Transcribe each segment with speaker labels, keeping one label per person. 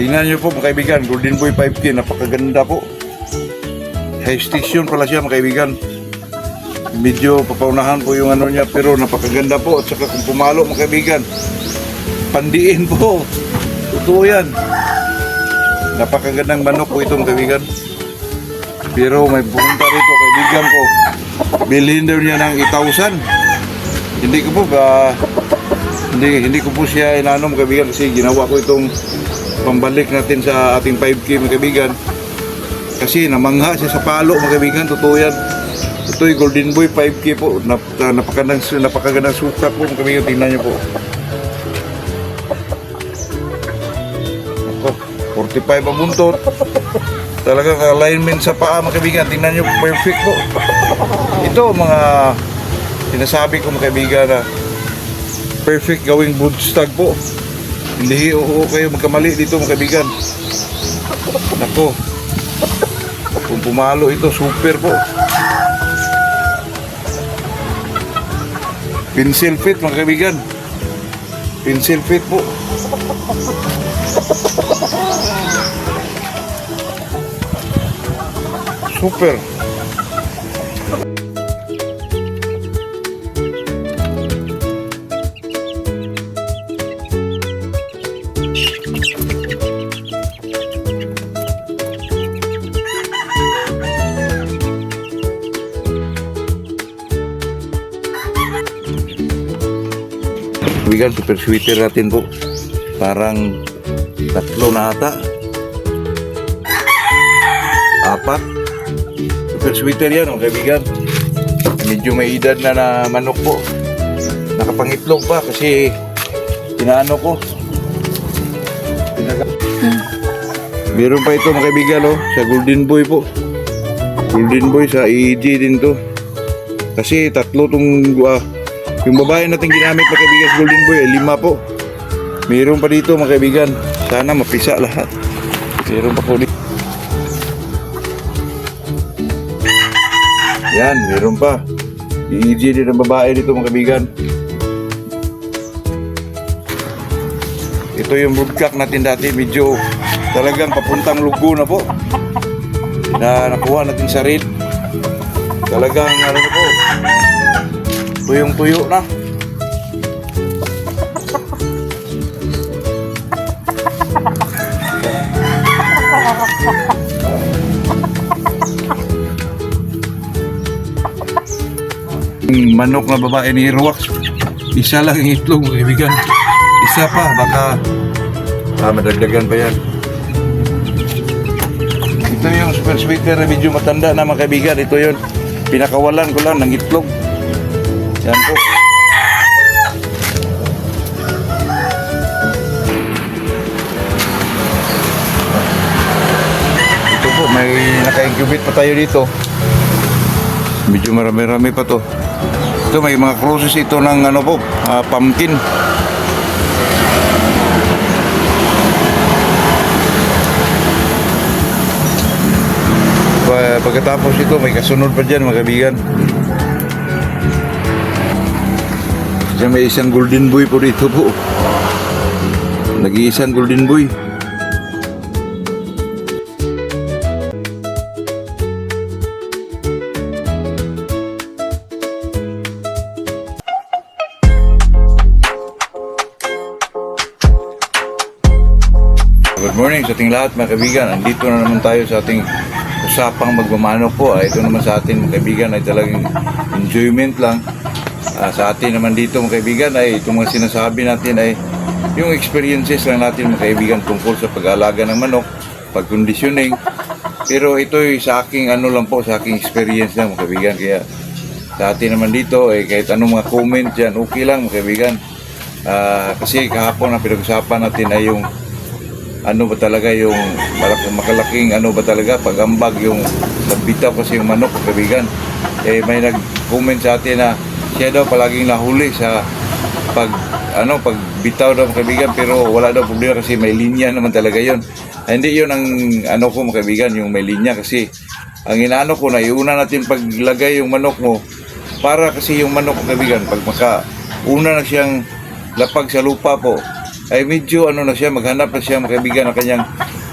Speaker 1: Tingnan nyo po mga kaibigan, Golden Boy 5K, napakaganda po. High station pala siya mga kaibigan. Medyo papaunahan po yung ano niya, pero napakaganda po. At saka kung pumalo mga kaibigan, pandiin po. Totoo yan. Napakagandang manok po ito mga kaibigan. Pero may pumunta rito kaibigan ko, bilhin daw niya ng 1,000. Hindi ko po hindi ko po siya inano mga kaibigan, kasi ginawa ko itong pambalik natin sa ating 5K mga kaibigan. Kasi namangha siya sa palo mga kaibigan, totoo yan. Ito yung Golden Boy 5K po, napakagandang sukat po mga kaibigan, tingnan niyo po. Ako, 45 ang buntot. Talagang alignment sa paa mga kaibigan, tingnan niyo, perfect po. Ito mga sinasabi ko mga kaibigan na perfect gawing broodstag po. Hindi kayo magkamali dito mga kaibigan. Nako, kung pumalo ito, super po. Pencil fit mga kaibigan, pencil fit po. Super. Kaibigan, super sweeter natin po. Parang 3 na ata. 4. Super sweeter yan mga kaibigan. Medyo may edad na manok po. Nakapangitlog pa kasi tinaano ko. Meron pa ito mga kaibigan sa Golden Boy po. Golden Boy sa EG din to. Kasi 3 tong yung babae natin ginamit mga kaibigan sa Golden Boy ay 5 po. Meron pa dito mga kaibigan. Sana mapisa lahat. Meron pa po dito. Yan, meron pa. EG din ang babae dito mga kaibigan. Ito yung broodcock natin dati. Medyo talagang papuntang lugo na po. Na nakuha natin sa red. Talagang ano na po, tuyong-tuyo na. Manok na babae ni Ruwax, isa lang ang itlog mga kaibigan. Isa pa, baka madagdagan pa yan. Ito yung super sweeter na medyo matanda na mga kaibigan. Ito yun, pinakawalan ko lang ng itlog. Yan po. Ito po, may naka-incubate pa tayo dito. Medyo marami-rami pa to. Ito may mga crosses ito ng ano po, pumpkin. Pagkatapos ito may kasunod pa dyan mga kaibigan. May isang Golden Boy po dito po. Nag-iisang Golden Boy. Good morning sa ating lahat mga kaibigan. Andito na naman tayo sa ating usapang magmamanok po. Ito naman sa atin mga kaibigan ay talagang enjoyment lang. Sa atin naman dito mga kaibigan ay itong mga sinasabi natin ay yung experiences lang natin mga kaibigan tungkol sa pag-aalaga ng manok, pag-conditioning. Pero ito ay sa aking ano lang po, sa aking experience lang mga kaibigan. Kaya sa atin naman dito ay kahit anong mga comment dyan, okay lang mga kaibigan. Kasi kahapon na pinag-usapan natin ay yung ano ba talaga yung makalaking ano ba talaga pag-ambag yung nagbitaw kasi yung manok mga kaibigan. May nag-comment sa atin na siya daw palaging nahuli sa pagbitaw daw mga kaibigan, pero wala daw problema kasi may linya naman talaga yon. Hindi yon ang ano ko mga kaibigan, yung may linya, kasi ang inaano ko na iuna natin paglagay yung manok mo para kasi yung manok mga kaibigan pag una na siyang lapag sa lupa po, ay medyo ano na siya, maghanap na siya mga kaibigan ng kanyang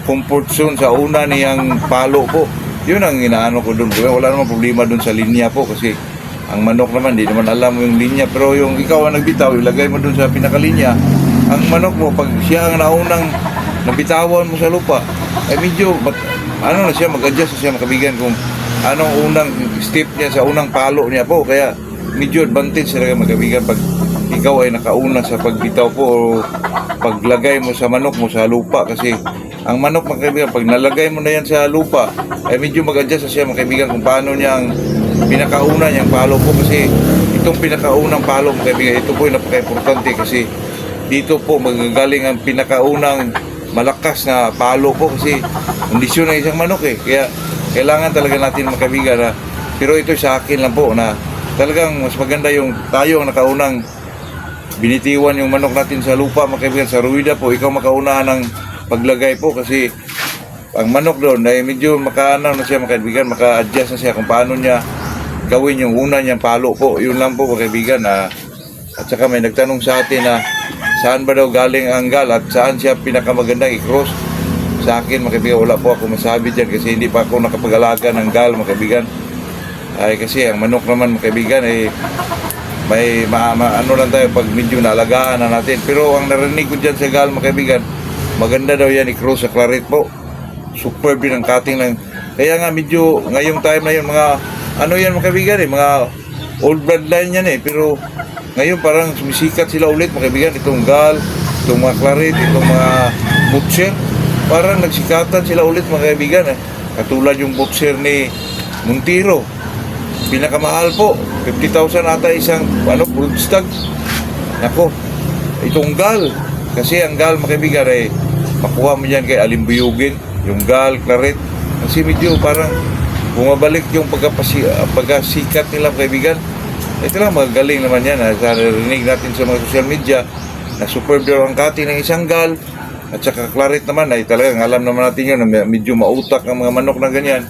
Speaker 1: comfort zone sa una niyang palo po. Yun ang inaano ko doon. Wala namang problema doon sa linya po kasi ang manok naman, di naman alam mo yung linya. Pero yung ikaw ang nagbitaw, ilagay mo doon sa pinakalinya. Ang manok mo, pag siya ang naunang nabitawan mo sa lupa, ay medyo, ano na siya, mag-adjust na siya mga kaibigan kung anong unang step niya sa unang palo niya po. Kaya medyo advantage talaga mga kaibigan pag ikaw ay nakauna sa pagbitaw po o paglagay mo sa manok mo sa lupa. Kasi ang manok mga kaibigan, pag nalagay mo na yan sa lupa, ay medyo mag-adjust na siya mga kaibigan kung paano niya ang pinakauna niyang palo po. Kasi itong pinakaunang palo mga kaibigan, ito po yung napaka-importante kasi dito po magagaling ang pinakaunang malakas na palo po kasi kondisyon ng isang manok eh. Kaya kailangan talaga natin mga kaibigan na, pero ito sa akin lang po na talagang mas maganda yung tayo ang nakaunang binitiwan yung manok natin sa lupa mga kaibigan. Sa ruwida po, ikaw makaunahan ng paglagay po kasi ang manok doon ay medyo makaanaw na siya mga kaibigan, maka-adjust na siya kung paano niya gawin yung una niyang palo po. Yun lang po mga kaibigan. At saka may nagtanong sa atin na saan ba daw galing ang gal at saan siya pinakamagandang i-cross. Sa akin mga kaibigan, wala po ako masabi dyan kasi hindi pa ako nakapag-alaga ng gal mga kaibigan. Ay kasi ang manok naman mga kaibigan ay may ano lang tayo pag medyo naalagaan na natin. Pero ang narinig ko dyan sa gal mga kaibigan, maganda daw yan i-cross sa claret po. Superb din ang cutting lang. Kaya nga medyo ngayong time na yun mga ano yan mga kaibigan mga old bloodline yan pero ngayon parang sumisikat sila ulit mga kaibigan. Itong gal, itong mga claret, itong mga butcher, parang nagsikatan sila ulit mga kaibigan Katulad yung butcher ni Montero, pinakamahal po, 50,000 ata isang broodstag. Nako, itong gal, kasi ang gal mga kaibigan ay makuha mo yan kay Alimbuyugin, yung gal, claret, kasi medyo parang bumabalik yung pagkasikat nila mga kaibigan. Ito lang, magaling naman yan. Sa narinig natin sa mga social media na superb daw ang cutting ng isang gal at saka claret naman ay talagang alam naman natin yun na medyo mautak ang mga manok na ganyan,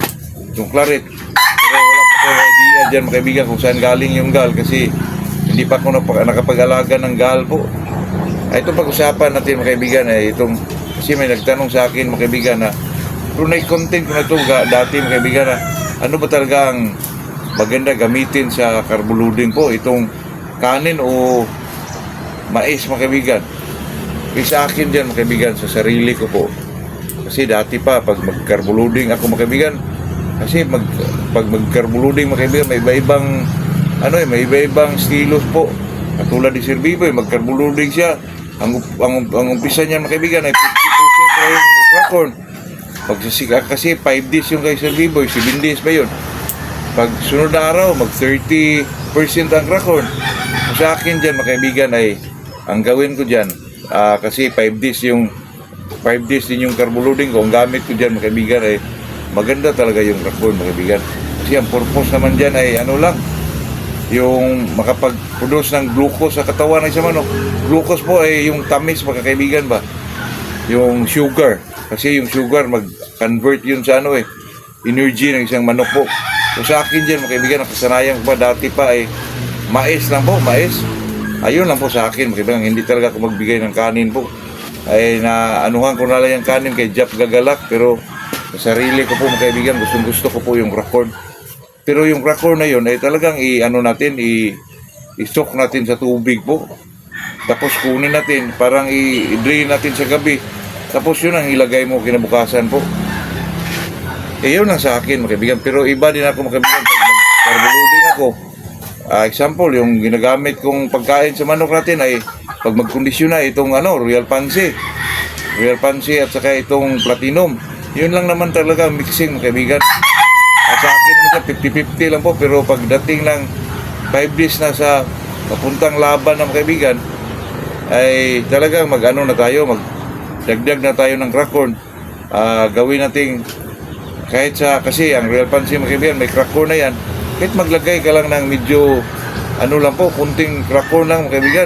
Speaker 1: yung claret. Pero wala pa ko idea dyan mga kaibigan kung saan galing yung gal kasi hindi pa ako nakapag-alaga ng gal po. Ito pag-usapan natin mga kaibigan kasi may nagtanong sa akin mga kaibigan na kung content ko na ito dati mga kaibigan ano ba talaga ang maganda gamitin sa carbo-loading po, itong kanin o mais mga kaibigan. Sa akin dyan mga kaibigan, sa sarili ko po, kasi dati pa pag mag-carbo-loading ako mga kaibigan, kasi pag mag-carbo-loading mga kaibigan, may iba-ibang may iba-ibang stilos po. Katulad ni Sir Biboy, mag-carbo-loading siya, ang umpisa niya mga kaibigan ay 50% pa yung cracorn. Kasi 5 days yung kay Sir Biboy, 7 days ba yun? Pag sunod na araw, mag 30% ang cracorn. Sa akin dyan mga kaibigan ay ang gawin ko dyan, kasi 5 days din yung carbo-loading ko, ang gamit ko dyan mga kaibigan ay maganda talaga yung cracorn mga kaibigan. Kasi ang purpose naman dyan ay yung makapag-produce ng glucose sa katawan ng isang manok. Glucose po ay yung tamis mga kaibigan ba? Yung sugar. Kasi yung sugar mag-convert yun sa energy ng isang manok po. So sa akin dyan mga kaibigan, nakasanayan ko pa dati pa ay mais lang po, mais. Ayun lang po sa akin mga kaibigan, hindi talaga ako magbigay ng kanin po. Ay naanuhan ko na lang yung kanin kay Jap Gagalak, pero sa sarili ko po mga kaibigan, gusto ko po yung cracorn. Pero yung cracorn na yun ay talagang i-soak natin sa tubig po. Tapos kunin natin, parang i-drain natin sa gabi. Tapos yun ang ilagay mo kinabukasan po. Yun lang sa akin mga kaibigan. Pero iba din ako mga kaibigan pag mag-carbo-loading ako. Example, yung ginagamit kong pagkain sa manok natin ay pag magkondisyon na itong Royal Pansy at saka itong Platinum. Yun lang naman talaga mixing mga kaibigan. Sa akin naman 50-50 lang po, pero pagdating ng 5 days na sa papuntang laban ng kaibigan ay talagang magdagdag na tayo ng cracorn. Gawin natin kasi ang Royal Pansy mga kaibigan may cracorn na yan, kahit maglagay ka lang ng medyo kunting cracorn lang mga kaibigan,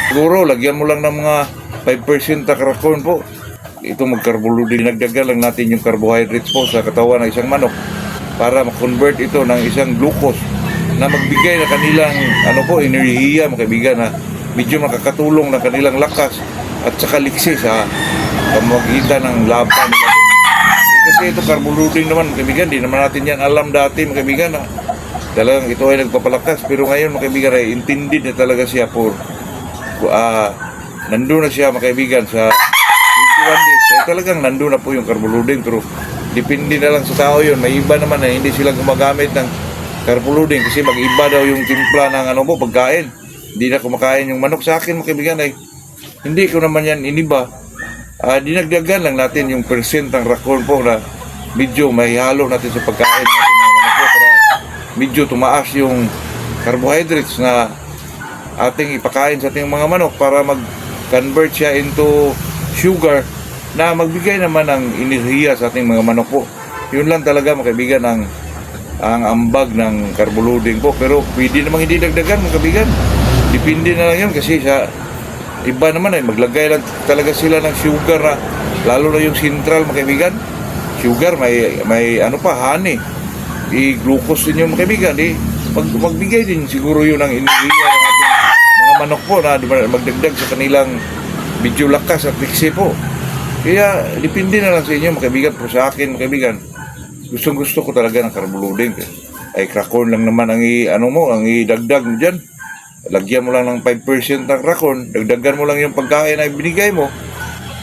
Speaker 1: siguro lagyan mo lang ng mga 5% na cracorn po. Ito mag-carbo-loading, dinagdagan lang natin yung carbohydrates po sa katawan ng isang manok para ma-convert ito ng isang glucose na magbigay na kanilang enerhiya mga kaibigan na medyo makakatulong na kanilang lakas at saka liksi sa pamamagitan ng laban nila. Kasi ito carbo loading naman mga kaibigan, di naman natin yan alam dati mga kaibigan na talagang ito ay nagpapalakas, pero ngayon mga kaibigan ay intended na talaga siya for nandun na siya mga kaibigan sa 21 days. Talagang nandun na po yung carbo loading, pero depende na lang sa tao yun. May iba naman na hindi sila gumagamit ng carbo loading kasi mag-iba daw yung timpla ng pagkain. Hindi na kumakain yung manok. Sa akin mga kaibigan ay hindi ko naman yan iniba. Dinagdagan lang natin yung percent ng racon po na medyo may halo natin sa pagkain natin ng manok po para medyo tumaas yung carbohydrates na ating ipakain sa ating mga manok para mag-convert siya into sugar na magbigay naman ng enerhiya sa ating mga manok po. Yun lang talaga mga kaibigan ang ambag ng carbo loading po. Pero pwede namang hindi dagdagan mga kaibigan. Depende na lang yun kasi sa iba naman ay maglagay lang talaga sila ng sugar na lalo na yung central mga kaibigan. Sugar may honey. I-glucose din yung mga kaibigan. Magbigay din siguro yun ng enerhiya ng ating mga manok po na magdagdag sa kanilang medyo lakas at liksi po. Kaya depende na lang sa inyo mga kaibigan. Pero sa akin mga kaibigan, gustong-gusto ko talaga ng carbo loading. Ay racon lang naman ang ang idagdag mo dyan. Lagyan mo lang ng 5% ng racon, dagdagan mo lang yung pagkain na binigay mo.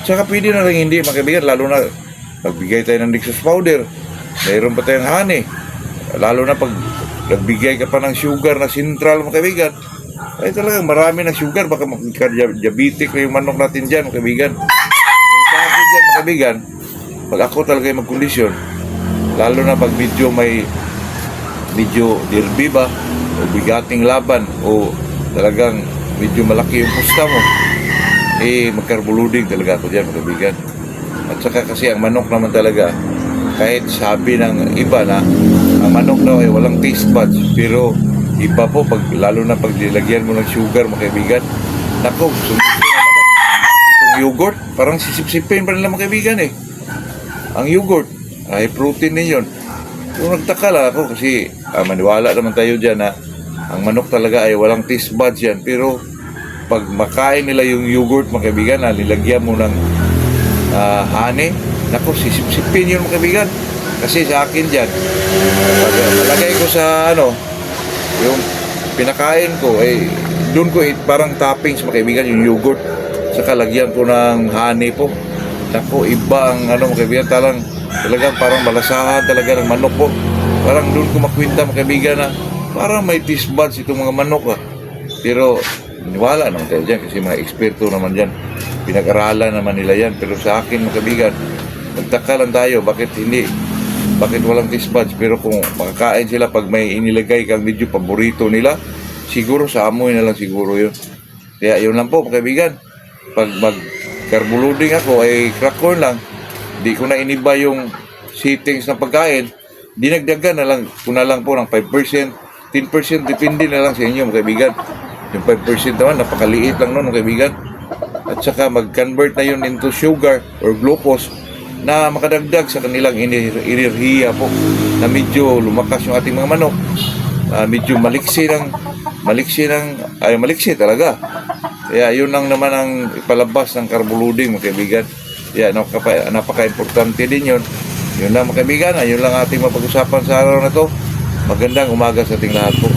Speaker 1: Saka pwede na rin hindi mga kaibigan, lalo na nagbigay tayo ng Dextrose powder, mayroon pa tayong honey, lalo na pag nagbigay ka pa ng sugar na central mga kaibigan, ay talagang marami ng sugar, baka diabetic na yung manok natin dyan mga kaibigan. So, sa akin dyan mga kaibigan, pag ako talaga yung magkondisyon, lalo na pag medyo derby ba, o bigating laban, o talagang medyo malaki yung pusta mo, mag-carbo loading talaga ako dyan mga kaibigan. At saka kasi ang manok naman talaga, kahit sabi ng iba na ang manok daw ay walang taste buds, pero iba po lalo na pag nilagyan mo ng sugar mga kaibigan, nako, itong yogurt parang sisip-sipin pa nila mga kaibigan ang yogurt ay protein din yun. Kung nagtaka lang ako kasi maniwala naman tayo dyan na ang manok talaga ay walang taste buds yan, pero pag makain nila yung yogurt mga kaibigan na nilagyan mo ng honey, nako, sisip-sipin yun mga kaibigan. Kasi sa akin dyan, pag malagay ko sa yung pinakain ko, doon ko parang toppings mga kaibigan, yung yogurt, saka lagyan ko ng honey po. Nako, iba ang mga kaibigan, talagang parang malasahan talaga ng manok po. Parang doon ko makwinta mga kaibigan na parang may taste buds itong mga manok Pero wala naman tayo dyan kasi mga eksperto naman dyan, pinag-aralan naman nila yan. Pero sa akin mga kaibigan, nagtaka lang tayo bakit walang taste buds. Pero kung makakain sila pag may inilagay kang medyo paborito nila, siguro sa amoy na lang siguro yun. Kaya yun lang po mga kaibigan, pag mag-carbo loading ako ay crack corn lang, di ko na iniba yung settings ng pagkain, dinagdagan na lang ko na lang po ng 5%, 10%, depende na lang sa inyo mga kaibigan. Yung 5% naman, napakaliit lang nun mga kaibigan. At saka mag-convert na yun into sugar or glucose na makadagdag sa kanilang enerhiya po, na medyo lumakas yung ating mga manok, medyo maliksi talaga. Kaya yun lang naman ang ipalabas ng carbo loading mga kaibigan. Kaya napaka-importante din yun. Yun lang mga kaibigan, yun lang ating mapag-usapan sa araw na to. Magandang umaga sa ating lahat po.